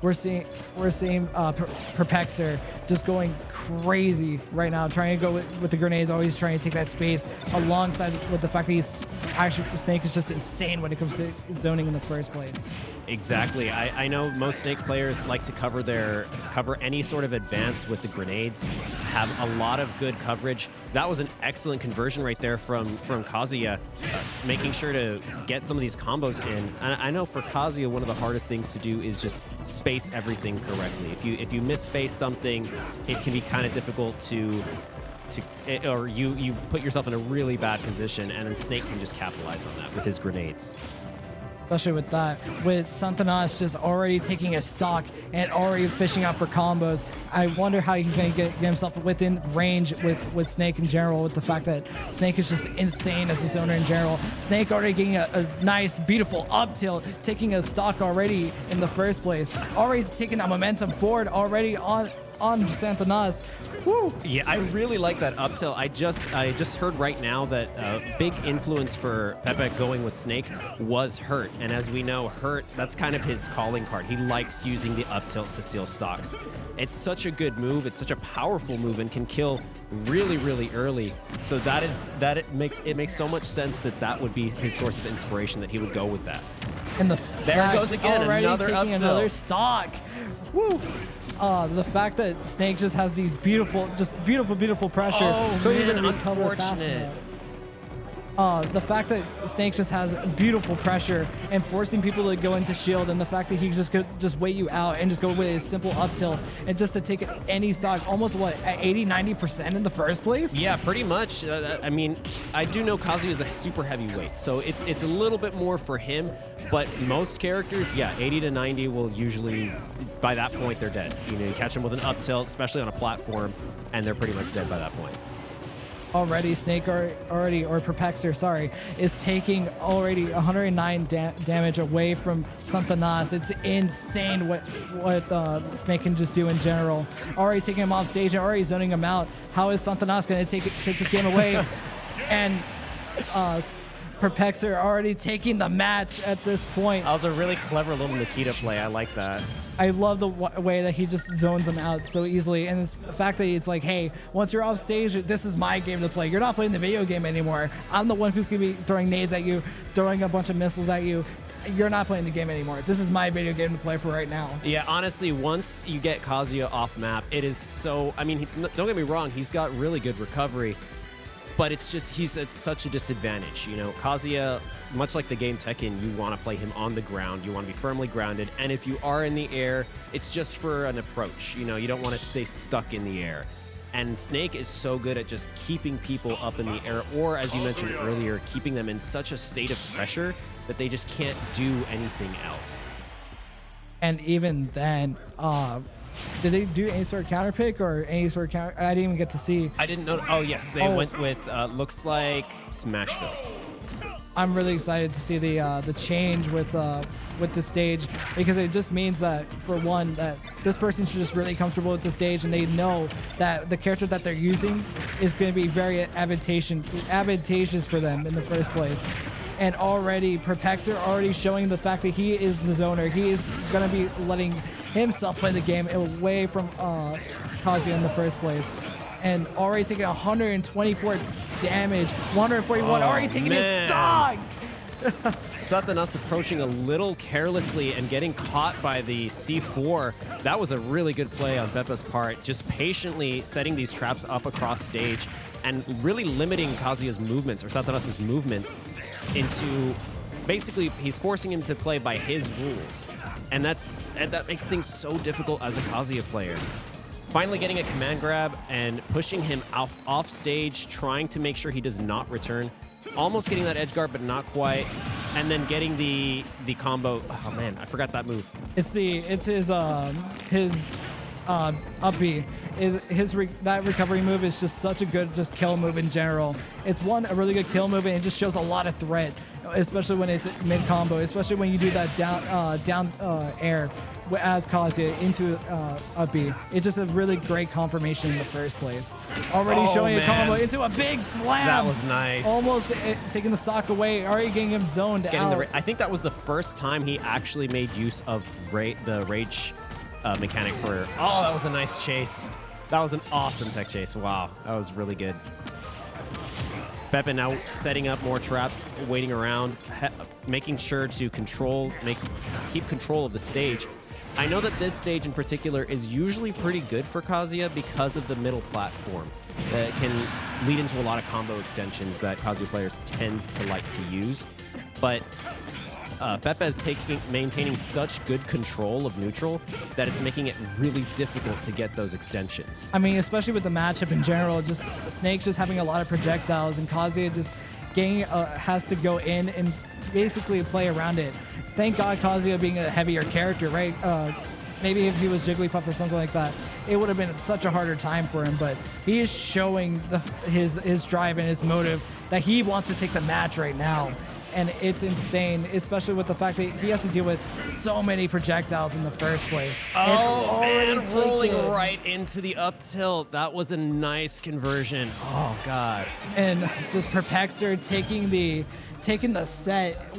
we're seeing Peppexer just going crazy right now, trying to go with the grenades, always trying to take that space, alongside with the fact that he's actually Snake is just insane when it comes to zoning in the first place. Exactly. I know most Snake players like to cover any sort of advance with the grenades, have a lot of good coverage. That was an excellent conversion right there from Kazuya, making sure to get some of these combos in. And I know for Kazuya, one of the hardest things to do is just space everything correctly. If you misspace something, it can be kind of difficult or you put yourself in a really bad position, and then Snake can just capitalize on that with his grenades. Especially with that, with Satanas just already taking a stock and already fishing out for combos. I wonder how he's going to get himself within range with Snake in general, with the fact that Snake is just insane as a zoner in general. Snake already getting a nice, beautiful up tilt, taking a stock already in the first place, already taking that momentum forward already on Satanas. Woo. Yeah, I really like that up tilt. I just heard right now that a big influence for Pepe going with Snake was Hurt. And as we know, Hurt, that's kind of his calling card. He likes using the up tilt to steal stocks. It's such a good move. It's such a powerful move and can kill really, really early. So it makes so much sense that would be his source of inspiration, that he would go with that. And there it goes again, another up tilt. Another stock. Woo. The fact that Snake just has these beautiful pressure. Oh man, unfortunate. The fact that Snake just has beautiful pressure and forcing people to go into shield, and the fact that he just could just wait you out and just go with a simple up tilt and just to take any stock, almost what, at 80-90% in the first place? Yeah, pretty much. I mean, I do know Kazuya is a super heavyweight, so it's a little bit more for him. But most characters, yeah, 80 to 90 will usually, by that point, they're dead. You catch them with an up tilt, especially on a platform, and they're pretty much dead by that point. Already Snake or Peppexer, sorry, is taking already 109 damage away from Satanas. It's insane what Snake can just do in general. Already taking him off stage and already zoning him out. How is Satanas going to take this game away? And Peppexer already taking the match at this point. That was a really clever little Nikita play. I like that. I love the way that he just zones them out so easily, and the fact that it's like, hey, once you're off stage, this is my game to play. You're not playing the video game anymore. I'm the one who's going to be throwing nades at you, throwing a bunch of missiles at you. You're not playing the game anymore. This is my video game to play for right now. Yeah, honestly, once you get Kazuya off map, it is so... I mean, don't get me wrong, he's got really good recovery, but it's just, he's at such a disadvantage. Kazuya, much like the game Tekken, you want to play him on the ground. You want to be firmly grounded. And if you are in the air, it's just for an approach. You don't want to stay stuck in the air. And Snake is so good at just keeping people up in the air, or as you mentioned earlier, keeping them in such a state of pressure that they just can't do anything else. And even then, did they do any sort of counter pick or any sort of counter? I didn't even get to see. I didn't know. Oh, yes. They went with, looks like Smashville. I'm really excited to see the change with the stage, because it just means that, for one, that this person should just really comfortable with the stage, and they know that the character that they're using is going to be very advantageous for them in the first place. And already Peppexer already showing the fact that he is the zoner. He is going to be letting himself play the game away from Kazuya in the first place. And already taking 124 damage, 141, already taking his stock! Satanas approaching a little carelessly and getting caught by the C4. That was a really good play on Beppa's part, just patiently setting these traps up across stage and really limiting Kazuya's movements, or Satanas' movements, into... Basically, he's forcing him to play by his rules. And that makes things so difficult as a Kazuya player. Finally getting a command grab and pushing him off stage, trying to make sure he does not return. Almost getting that edge guard, but not quite. And then getting the combo. Oh man, I forgot that move. It's his up B. That recovery move is just such a good kill move in general. It's a really good kill move, and it just shows a lot of threat, especially when it's mid combo, especially when you do that down air as Kazuya into up B. It's just a really great confirmation in the first place. Already showing a combo into a big slam. That was nice. Almost taking the stock away, already getting him zoned out. I think that was the first time he actually made use of the rage mechanic for. Oh, that was a nice chase. That was an awesome tech chase. Wow, that was really good. Pepe now setting up more traps, waiting around, making sure to keep control of the stage. I know that this stage in particular is usually pretty good for Kazuya because of the middle platform that can lead into a lot of combo extensions that Kazuya players tend to like to use. But Pepe is maintaining such good control of neutral that it's making it really difficult to get those extensions. I mean, especially with the matchup in general, just Snake just having a lot of projectiles and Kazuya just has to go in and basically play around it. Thank God Kazuya being a heavier character, right? Maybe if he was Jigglypuff or something like that, it would have been such a harder time for him, but he is showing his drive and his motive that he wants to take the match right now. And it's insane, especially with the fact that he has to deal with so many projectiles in the first place. Oh, man, rolling right into the up tilt. That was a nice conversion. Oh, God. And just Peppexer taking the set